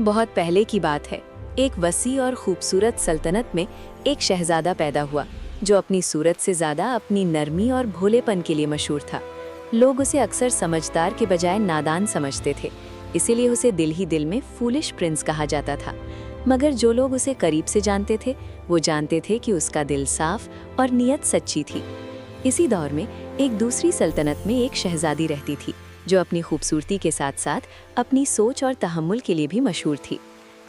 بہت پہلے کی بات ہے، ایک وسیع اور خوبصورت سلطنت میں ایک شہزادہ پیدا ہوا جو اپنی صورت سے زیادہ اپنی نرمی اور بھولے پن کے لیے مشہور تھا۔ لوگ اسے اکثر سمجھدار کے بجائے نادان سمجھتے تھے، اسی لیے اسے دل ہی دل میں فولش پرنس کہا جاتا تھا۔ مگر جو لوگ اسے قریب سے جانتے تھے وہ جانتے تھے کہ اس کا دل صاف اور نیت سچی تھی۔ اسی دور میں ایک دوسری سلطنت میں ایک شہزادی رہتی تھی جو اپنی خوبصورتی کے ساتھ ساتھ اپنی سوچ اور تحمل کے لیے بھی مشہور تھی۔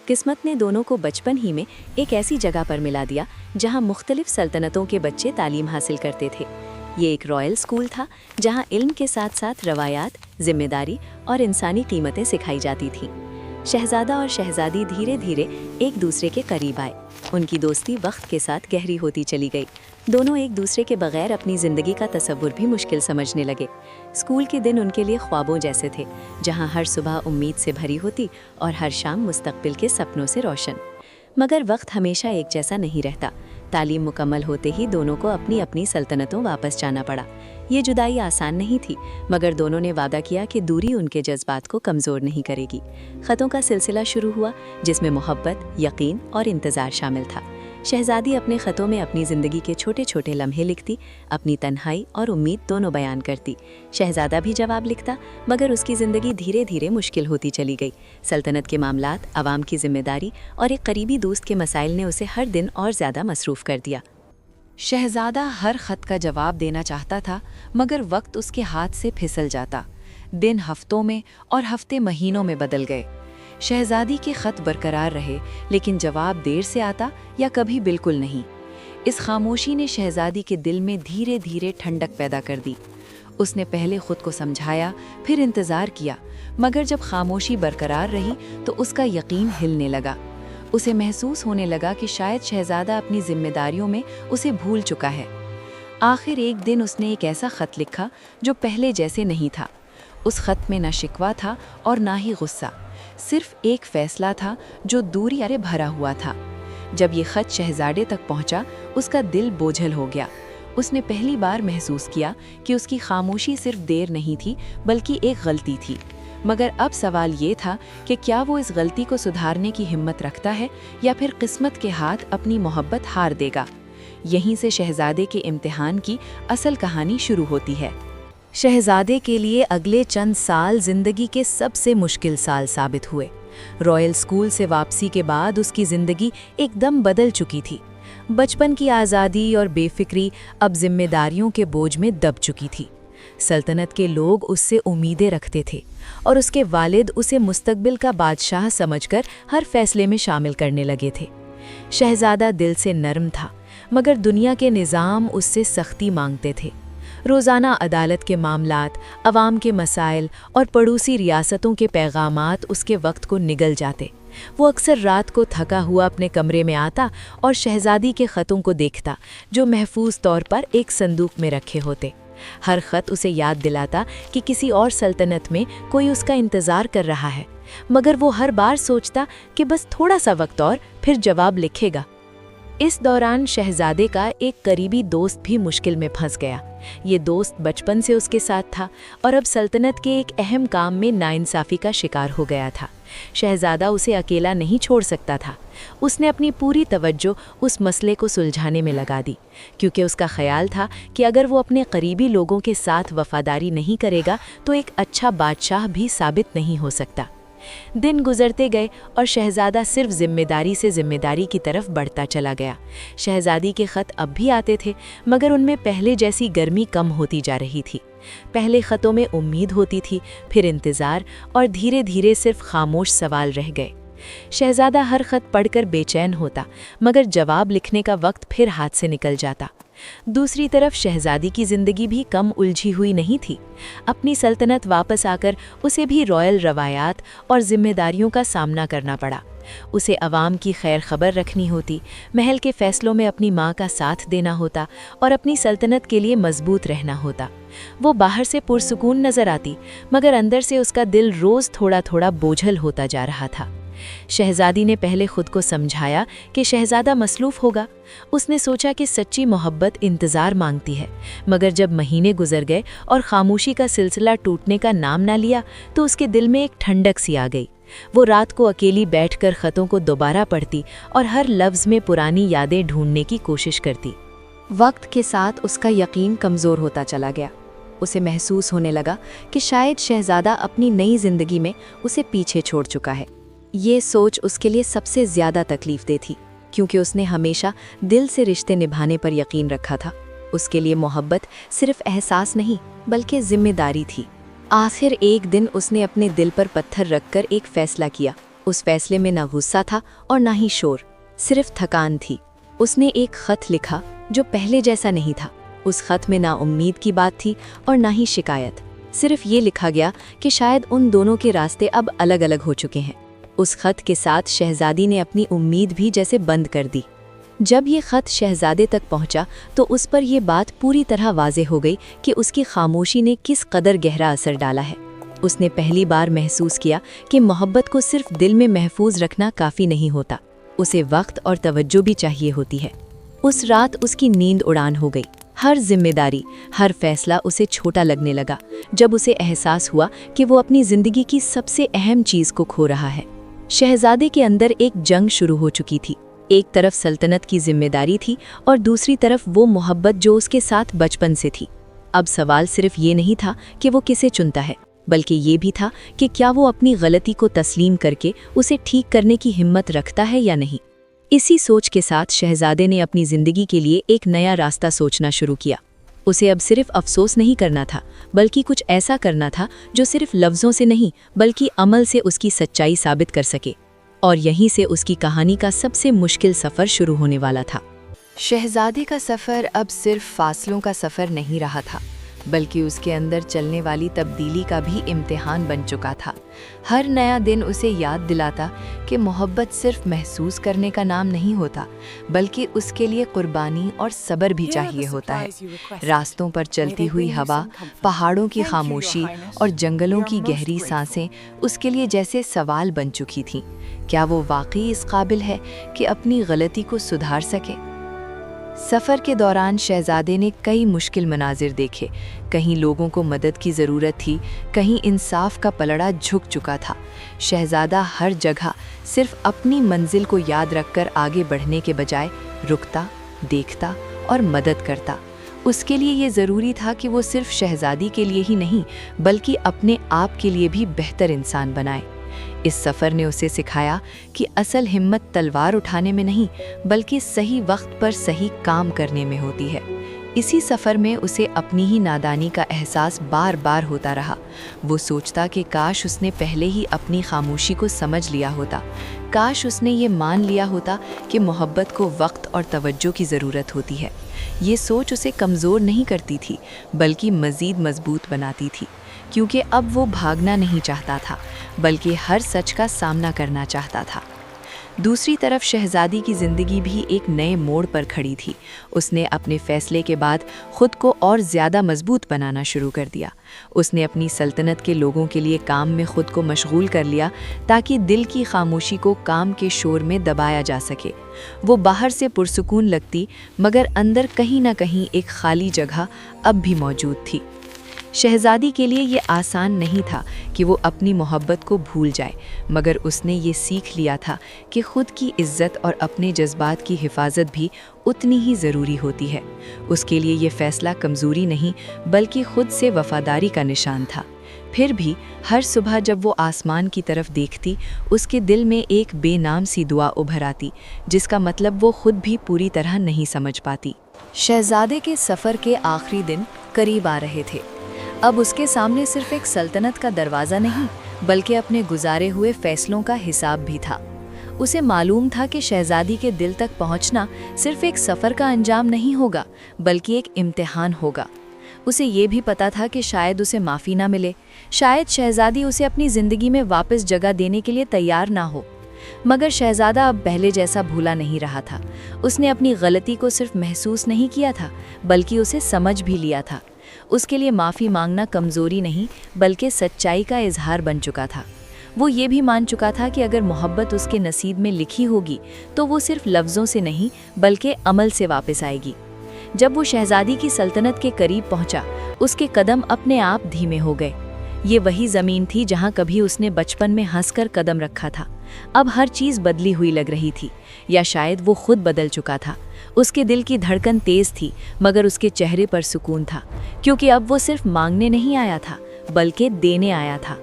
قسمت نے دونوں کو بچپن ہی میں ایک ایسی جگہ پر ملا دیا جہاں مختلف سلطنتوں کے بچے تعلیم حاصل کرتے تھے۔ یہ ایک رائل اسکول تھا جہاں علم کے ساتھ ساتھ روایات، ذمہ داری اور انسانی قیمتیں سکھائی جاتی تھیں۔ شہزادہ اور شہزادی دھیرے دھیرے ایک دوسرے کے قریب آئے۔ ان کی دوستی وقت کے ساتھ گہری ہوتی چلی گئی۔ دونوں ایک دوسرے کے بغیر اپنی زندگی کا تصور بھی مشکل سمجھنے لگے۔ اسکول کے دن ان کے لیے خوابوں جیسے تھے، جہاں ہر صبح امید سے بھری ہوتی اور ہر شام مستقبل کے سپنوں سے روشن۔ مگر وقت ہمیشہ ایک جیسا نہیں رہتا۔ تعلیم مکمل ہوتے ہی دونوں کو اپنی اپنی سلطنتوں واپس جانا پڑا۔ یہ جدائی آسان نہیں تھی، مگر دونوں نے وعدہ کیا کہ دوری ان کے جذبات کو کمزور نہیں کرے گی۔ خطوں کا سلسلہ شروع ہوا جس میں محبت، یقین اور انتظار شامل تھا۔ شہزادی اپنے خطوں میں اپنی زندگی کے چھوٹے چھوٹے لمحے لکھتی، اپنی تنہائی اور امید دونوں بیان کرتی۔ شہزادہ بھی جواب لکھتا، مگر اس کی زندگی دھیرے دھیرے مشکل ہوتی چلی گئی۔ سلطنت کے معاملات، عوام کی ذمہ داری اور ایک قریبی دوست کے مسائل نے اسے ہر دن اور زیادہ مصروف کر دیا۔ شہزادہ ہر خط کا جواب دینا چاہتا تھا، مگر وقت اس کے ہاتھ سے پھسل جاتا۔ دن ہفتوں میں اور ہفتے مہینوں میں بدل گئے۔ شہزادی کے خط برقرار رہے، لیکن جواب دیر سے آتا یا کبھی بالکل نہیں۔ اس خاموشی نے شہزادی کے دل میں دھیرے دھیرے ٹھنڈک پیدا کر دی۔ اس نے پہلے خود کو سمجھایا، پھر انتظار کیا، مگر جب خاموشی برقرار رہی تو اس کا یقین ہلنے لگا۔ اسے محسوس ہونے لگا کہ شاید شہزادہ اپنی ذمہ داریوں میں اسے بھول چکا ہے۔ آخر ایک دن اس نے ایک ایسا خط لکھا جو پہلے جیسے نہیں تھا۔ اس خط میں نہ شکوہ تھا اور نہ ہی غصہ، صرف ایک فیصلہ تھا جو دوری سے بھرا ہوا تھا۔ جب یہ خط شہزادے تک پہنچا، اس کا دل بوجھل ہو گیا۔ اس نے پہلی بار محسوس کیا کہ اس کی خاموشی صرف دیر نہیں تھی بلکہ ایک غلطی تھی۔ مگر اب سوال یہ تھا کہ کیا وہ اس غلطی کو سدھارنے کی ہمت رکھتا ہے یا پھر قسمت کے ہاتھ اپنی محبت ہار دے گا۔ یہیں سے شہزادے کے امتحان کی اصل کہانی شروع ہوتی ہے۔ شہزادے کے لیے اگلے چند سال زندگی کے سب سے مشکل سال ثابت ہوئے۔ رائل اسکول سے واپسی کے بعد اس کی زندگی ایک دم بدل چکی تھی۔ بچپن کی آزادی اور بے فکری اب ذمہ داریوں کے بوجھ میں دب چکی تھی۔ سلطنت کے لوگ اس سے امیدیں رکھتے تھے اور اس کے والد اسے مستقبل کا بادشاہ سمجھ کر ہر فیصلے میں شامل کرنے لگے تھے۔ شہزادہ دل سے نرم تھا، مگر دنیا کے نظام اس سے سختی مانگتے تھے۔ روزانہ عدالت کے معاملات، عوام کے مسائل اور پڑوسی ریاستوں کے پیغامات اس کے وقت کو نگل جاتے۔ وہ اکثر رات کو تھکا ہوا اپنے کمرے میں آتا اور شہزادی کے خطوں کو دیکھتا جو محفوظ طور پر ایک صندوق میں رکھے ہوتے۔ ہر خط اسے یاد دلاتا کہ کسی اور سلطنت میں کوئی اس کا انتظار کر رہا ہے، مگر وہ ہر بار سوچتا کہ بس تھوڑا سا وقت اور پھر جواب لکھے گا۔ اس دوران شہزادے کا ایک قریبی دوست بھی مشکل میں پھنس گیا۔ یہ دوست بچپن سے اس کے ساتھ تھا اور اب سلطنت کے ایک اہم کام میں ناانصافی کا شکار ہو گیا تھا۔ شہزادہ اسے اکیلا نہیں چھوڑ سکتا تھا۔ اس نے اپنی پوری توجہ اس مسئلے کو سلجھانے میں لگا دی، کیونکہ اس کا خیال تھا کہ اگر وہ اپنے قریبی لوگوں کے ساتھ وفاداری نہیں کرے گا تو ایک اچھا بادشاہ بھی ثابت نہیں ہو سکتا۔ دن گزرتے گئے اور شہزادہ صرف ذمہ داری سے ذمہ داری کی طرف بڑھتا چلا گیا۔ شہزادی کے خط اب بھی آتے تھے، مگر ان میں پہلے جیسی گرمی کم ہوتی جا رہی تھی۔ پہلے خطوں میں امید ہوتی تھی، پھر انتظار اور دھیرے دھیرے صرف خاموش سوال رہ گئے۔ شہزادہ ہر خط پڑھ کر بے چین ہوتا، مگر جواب لکھنے کا وقت پھر ہاتھ سے نکل جاتا۔ دوسری طرف شہزادی کی زندگی بھی کم الجھی ہوئی نہیں تھی۔ اپنی سلطنت واپس آ کر اسے بھی رائل روایات اور ذمہ داریوں کا سامنا کرنا پڑا۔ اسے عوام کی خیر خبر رکھنی ہوتی، محل کے فیصلوں میں اپنی ماں کا ساتھ دینا ہوتا اور اپنی سلطنت کے لیے مضبوط رہنا ہوتا۔ وہ باہر سے پرسکون نظر آتی، مگر اندر سے اس کا دل روز تھوڑا تھوڑا بوجھل ہوتا جا رہا تھا۔ شہزادی نے پہلے خود کو سمجھایا کہ شہزادہ مصروف ہوگا۔ اس نے سوچا کہ سچی محبت انتظار مانگتی ہے، مگر جب مہینے گزر گئے اور خاموشی کا سلسلہ ٹوٹنے کا نام نہ لیا تو اس کے دل میں ایک ٹھنڈک سی آ گئی۔ वो रात को अकेली बैठकर खतों को दोबारा पढ़ती और हर लफ्ज़ में पुरानी यादें ढूंढने की कोशिश करती। वक्त के साथ उसका यकीन कमज़ोर होता चला गया। उसे महसूस होने लगा कि शायद शहज़ादा अपनी नई ज़िंदगी में उसे पीछे छोड़ चुका है। ये सोच उसके लिए सबसे ज़्यादा तकलीफ़देह थी, क्योंकि उसने हमेशा दिल से रिश्ते निभाने पर यकीन रखा था। उसके लिए मोहब्बत सिर्फ एहसास नहीं बल्कि जिम्मेदारी थी। आखिर एक दिन उसने अपने दिल पर पत्थर रखकर एक फ़ैसला किया। उस फैसले में ना गुस्सा था और ना ही शोर, सिर्फ थकान थी। उसने एक ख़त लिखा जो पहले जैसा नहीं था। उस ख़त में ना उम्मीद की बात थी और ना ही शिकायत। सिर्फ ये लिखा गया कि शायद उन दोनों के रास्ते अब अलग अलग हो चुके हैं। उस ख़त के साथ शहज़ादी ने अपनी उम्मीद भी जैसे बंद कर दी। जब ये ख़त शहज़ादे तक पहुंचा तो उस पर यह बात पूरी तरह वाज़ेह हो गई कि उसकी खामोशी ने किस कदर गहरा असर डाला है। उसने पहली बार महसूस किया कि मोहब्बत को सिर्फ दिल में महफूज रखना काफ़ी नहीं होता, उसे वक्त और तवज्जो भी चाहिए होती है। उस रात उसकी नींद उड़ान हो गई। हर जिम्मेदारी, हर फैसला उसे छोटा लगने लगा जब उसे एहसास हुआ कि वो अपनी ज़िंदगी की सबसे अहम चीज़ को खो रहा है। शहज़ादे के अंदर एक जंग शुरू हो चुकी थी। एक तरफ सल्तनत की जिम्मेदारी थी और दूसरी तरफ वो मोहब्बत जो उसके साथ बचपन से थी। अब सवाल सिर्फ ये नहीं था कि वो किसे चुनता है, बल्कि ये भी था कि क्या वो अपनी गलती को तस्लीम करके उसे ठीक करने की हिम्मत रखता है या नहीं। इसी सोच के साथ शहज़ादे ने अपनी ज़िंदगी के लिए एक नया रास्ता सोचना शुरू किया। उसे अब सिर्फ अफसोस नहीं करना था, बल्कि कुछ ऐसा करना था जो सिर्फ लफ्ज़ों से नहीं बल्कि अमल से उसकी सच्चाई साबित कर सके। और यहीं से उसकी कहानी का सबसे मुश्किल सफ़र शुरू होने वाला था। शहज़ादे का सफ़र अब सिर्फ फासलों का सफ़र नहीं रहा था, बल्कि उसके अंदर चलने वाली तब्दीली का भी इम्तिहान बन चुका था। हर नया दिन उसे याद दिलाता कि मोहब्बत सिर्फ महसूस करने का नाम नहीं होता, बल्कि उसके लिए कुर्बानी और सब्र भी चाहिए होता है। रास्तों पर चलती हुई हवा, पहाड़ों की खामोशी और जंगलों की गहरी सांसें उसके लिए जैसे सवाल बन चुकी थीं। क्या वो वाकई इस काबिल है कि अपनी गलती को सुधार सके? सफ़र के दौरान शहज़ादे ने कई मुश्किल मनाजिर देखे। कहीं लोगों को मदद की ज़रूरत थी, कहीं इंसाफ का पलड़ा झुक चुका था। शहज़ादा हर जगह सिर्फ अपनी मंजिल को याद रखकर आगे बढ़ने के बजाय रुकता, देखता और मदद करता। उसके लिए ये ज़रूरी था कि वो सिर्फ शहज़ादी के लिए ही नहीं बल्कि अपने आप के लिए भी बेहतर इंसान बनाए। इस सफ़र ने उसे सिखाया कि असल हिम्मत तलवार उठाने में नहीं बल्कि सही वक्त पर सही काम करने में होती है। इसी सफ़र में उसे अपनी ही नादानी का एहसास बार बार होता रहा। वो सोचता कि काश उसने पहले ही अपनी खामोशी को समझ लिया होता, काश उसने ये मान लिया होता कि मोहब्बत को वक्त और तवज्जो की ज़रूरत होती है। ये सोच उसे कमज़ोर नहीं करती थी बल्कि मज़ीद मजबूत बनाती थी, क्योंकि अब वो भागना नहीं चाहता था बल्कि हर सच का सामना करना चाहता था। दूसरी तरफ शहज़ादी की ज़िंदगी भी एक नए मोड़ पर खड़ी थी। उसने अपने फ़ैसले के बाद खुद को और ज़्यादा मजबूत बनाना शुरू कर दिया। उसने अपनी सल्तनत के लोगों के लिए काम में खुद को मशगूल कर लिया ताकि दिल की खामोशी को काम के शोर में दबाया जा सके। वो बाहर से पुरसुकून लगती मगर अंदर कहीं ना कहीं एक खाली जगह अब भी मौजूद थी। शहज़ादी के लिए ये आसान नहीं था कि वो अपनी मोहब्बत को भूल जाए, मगर उसने ये सीख लिया था कि खुद की इज़्ज़त और अपने जज्बात की हिफाजत भी उतनी ही ज़रूरी होती है। उसके लिए ये फ़ैसला कमज़ोरी नहीं बल्कि खुद से वफ़ादारी का निशान था। फिर भी हर सुबह जब वो आसमान की तरफ देखती, उसके दिल में एक बेनाम सी दुआ उभर आती जिसका मतलब वो खुद भी पूरी तरह नहीं समझ पाती। शहज़ादे के सफ़र के आखिरी दिन करीब आ रहे थे। अब उसके सामने सिर्फ एक सल्तनत का दरवाज़ा नहीं बल्कि अपने गुजारे हुए फैसलों का हिसाब भी था। उसे मालूम था कि शहज़ादी के दिल तक पहुंचना सिर्फ एक सफ़र का अंजाम नहीं होगा बल्कि एक इम्तिहान होगा। उसे ये भी पता था कि शायद उसे माफ़ी ना मिले, शायद शहज़ादी उसे अपनी ज़िंदगी में वापस जगह देने के लिए तैयार ना हो। मगर शहज़ादा अब पहले जैसा भूला नहीं रहा था। उसने अपनी गलती को सिर्फ महसूस नहीं किया था बल्कि उसे समझ भी लिया था। उसके लिए माफ़ी मांगना कमज़ोरी नहीं बल्कि सच्चाई का इजहार बन चुका था। वो ये भी मान चुका था कि अगर मोहब्बत उसके नसीब में लिखी होगी तो वो सिर्फ लफ्ज़ों से नहीं बल्कि अमल से वापस आएगी। जब वो शहज़ादी की सल्तनत के करीब पहुंचा, उसके कदम अपने आप धीमे हो गए। ये वही ज़मीन थी जहाँ कभी उसने बचपन में हंसकर कदम रखा था। अब हर चीज़ बदली हुई लग रही थी, या शायद वो खुद बदल चुका था। उसके दिल की धड़कन तेज़ थी, मगर उसके चेहरे पर सुकून था, क्योंकि अब वो सिर्फ मांगने नहीं आया था, बल्कि देने आया था।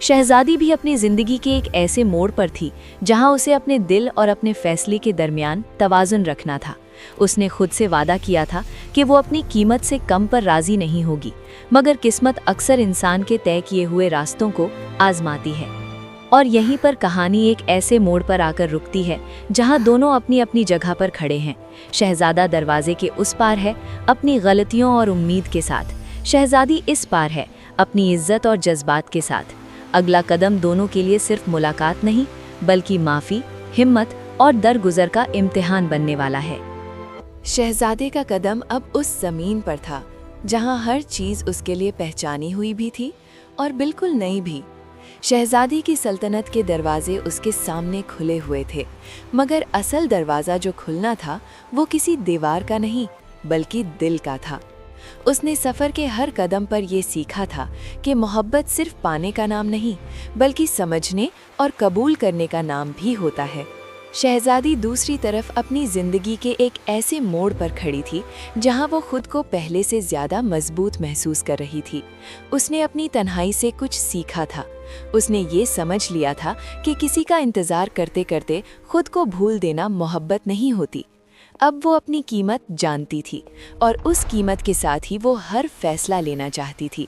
शहजादी भी अपनी ज़िंदगी के एक ऐसे मोड़ पर थी जहाँ उसे अपने दिल और अपने फैसले के दरमियान तवाज़ुन रखना था। उसने खुद से वादा किया था कि वो अपनी कीमत से कम पर राज़ी नहीं होगी, मगर किस्मत अक्सर इंसान के तय किए हुए रास्तों को आजमाती है। और यहीं पर कहानी एक ऐसे मोड़ पर आकर रुकती है जहां दोनों अपनी अपनी जगह पर खड़े हैं। शहजादा दरवाजे के उस पार है, अपनी गलतियों और उम्मीद के साथ। शहजादी इस पार है, अपनी इज्जत और जज्बात के साथ। अगला कदम दोनों के लिए सिर्फ मुलाकात नहीं, बल्कि माफ़ी, हिम्मत और दरगुजर का इम्तिहान बनने वाला है। शहजादे का कदम अब उस ज़मीन पर था जहां हर चीज़ उसके लिए पहचानी हुई भी थी और बिल्कुल नई भी। शहजादी की सल्तनत के दरवाजे उसके सामने खुले हुए थे, मगर असल दरवाज़ा जो खुलना था वो किसी दीवार का नहीं, बल्कि दिल का था। उसने सफ़र के हर कदम पर ये सीखा था कि मोहब्बत सिर्फ पाने का नाम नहीं, बल्कि समझने और कबूल करने का नाम भी होता है। शहजादी दूसरी तरफ अपनी ज़िंदगी के एक ऐसे मोड़ पर खड़ी थी जहां वो खुद को पहले से ज़्यादा मजबूत महसूस कर रही थी। उसने अपनी तन्हाई से कुछ सीखा था। उसने ये समझ लिया था कि किसी का इंतज़ार करते करते खुद को भूल देना मोहब्बत नहीं होती। अब वो अपनी कीमत जानती थी, और उस कीमत के साथ ही वो हर फैसला लेना चाहती थी।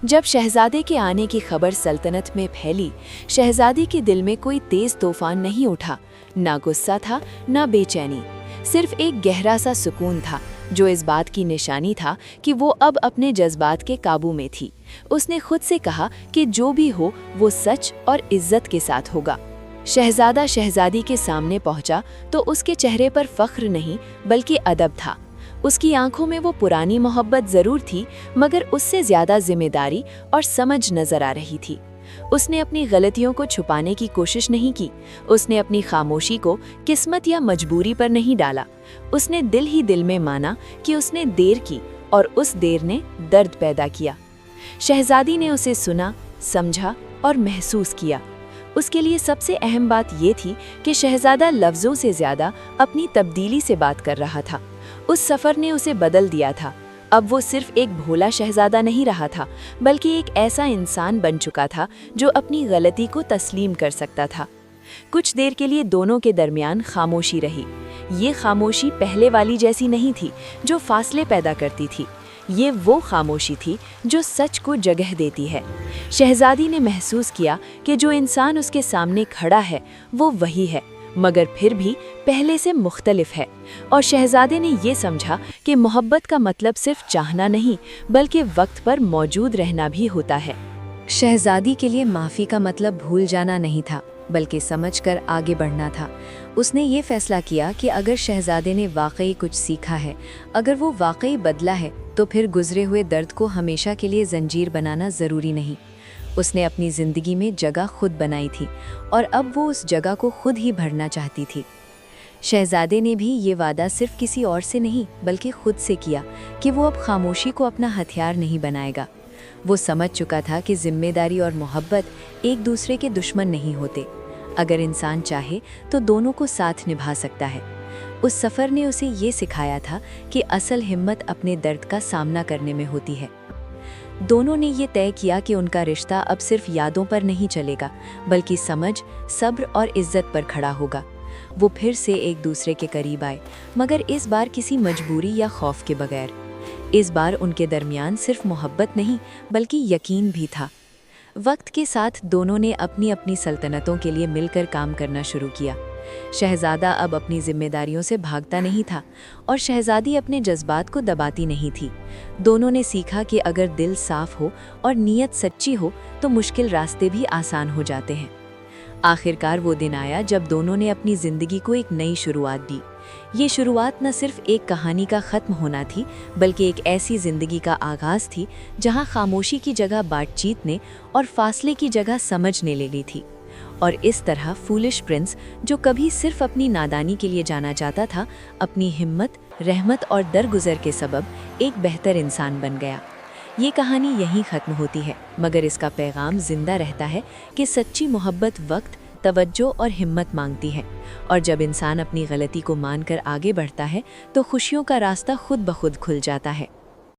जब शहजादे के आने की खबर सल्तनत में फैली, शहजादी के दिल में कोई तेज तूफान नहीं उठा। ना गुस्सा था, ना बेचैनी, सिर्फ एक गहरा सा सुकून था, जो इस बात की निशानी था कि वो अब अपने जज्बात के काबू में थी। उसने खुद से कहा कि जो भी हो वो सच और इज्जत के साथ होगा। शहजादा शहजादी के सामने पहुंचा तो उसके चेहरे पर फख्र नहीं, बल्कि अदब था। उसकी आंखों में वो पुरानी मोहब्बत जरूर थी, मगर उससे ज्यादा जिम्मेदारी और समझ नजर आ रही थी। उसने अपनी गलतियों को छुपाने की कोशिश नहीं की। उसने अपनी खामोशी को किस्मत या मजबूरी पर नहीं डाला। उसने दिल ही दिल में माना कि उसने देर की, और उस देर ने दर्द पैदा किया। शहजादी ने उसे सुना, समझा और महसूस किया। उसके लिए सबसे अहम बात ये थी कि शहजादा लफ्ज़ों से ज़्यादा अपनी तब्दीली से बात कर रहा था। उस सफ़र ने उसे बदल दिया था। अब वो सिर्फ एक भोला शहजादा नहीं रहा था, बल्कि एक ऐसा इंसान बन चुका था जो अपनी गलती को तस्लीम कर सकता था। कुछ देर के लिए दोनों के दरमियान खामोशी रही। ये खामोशी पहले वाली जैसी नहीं थी जो फासले पैदा करती थी। ये वो खामोशी थी जो सच को जगह देती है। शहजादी ने महसूस किया कि जो इंसान उसके सामने खड़ा है वो वही है, मगर फिर भी पहले से मुख्तलिफ है। और शहजादे ने ये समझा कि मोहब्बत का मतलब सिर्फ चाहना नहीं, बल्कि वक्त पर मौजूद रहना भी होता है। शहजादी के लिए माफ़ी का मतलब भूल जाना नहीं था, बल्कि समझकर आगे बढ़ना था। उसने ये फैसला किया कि अगर शहजादे ने वाकई कुछ सीखा है, अगर वो वाकई बदला है, तो फिर गुजरे हुए दर्द को हमेशा के लिए जंजीर बनाना ज़रूरी नहीं। उसने अपनी ज़िंदगी में जगह खुद बनाई थी, और अब वो उस जगह को खुद ही भरना चाहती थी। शहजादे ने भी ये वादा सिर्फ किसी और से नहीं, बल्कि खुद से किया कि वो अब खामोशी को अपना हथियार नहीं बनाएगा। वो समझ चुका था कि जिम्मेदारी और मोहब्बत एक दूसरे के दुश्मन नहीं होते। अगर इंसान चाहे तो दोनों को साथ निभा सकता है। उस सफ़र ने उसे ये सिखाया था कि असल हिम्मत अपने दर्द का सामना करने में होती है। दोनों ने ये तय किया कि उनका रिश्ता अब सिर्फ यादों पर नहीं चलेगा, बल्कि समझ, सब्र और इज्जत पर खड़ा होगा। वो फिर से एक दूसरे के करीब आए, मगर इस बार किसी मजबूरी या खौफ के बगैर। इस बार उनके दरमियान सिर्फ मोहब्बत नहीं, बल्कि यकीन भी था। वक्त के साथ दोनों ने अपनी अपनी सल्तनतों के लिए मिलकर काम करना शुरू किया। शहजादा अब अपनी जिम्मेदारियों से भागता नहीं था, और शहजादी अपने जज्बात को दबाती नहीं थी। दोनों ने सीखा कि अगर दिल साफ हो और नीयत सच्ची हो तो मुश्किल रास्ते भी आसान हो जाते हैं। आखिरकार वो दिन आया जब दोनों ने अपनी ज़िंदगी को एक नई शुरुआत दी। ये शुरुआत न सिर्फ एक कहानी का ख़त्म होना थी, बल्कि एक ऐसी ज़िंदगी का आगाज़ थी जहां खामोशी की जगह बातचीत ने और फासले की जगह समझ ने ले ली थी। और इस तरह फूलिश प्रिंस, जो कभी सिर्फ अपनी नादानी के लिए जाना जाता था, अपनी हिम्मत, रहमत और दरगुजर के सबब एक बेहतर इंसान बन गया। یہ کہانی یہیں ختم ہوتی ہے، مگر اس کا پیغام زندہ رہتا ہے کہ سچی محبت وقت، توجہ اور ہمت مانگتی ہے، اور جب انسان اپنی غلطی کو مان کر آگے بڑھتا ہے تو خوشیوں کا راستہ خود بخود کھل جاتا ہے۔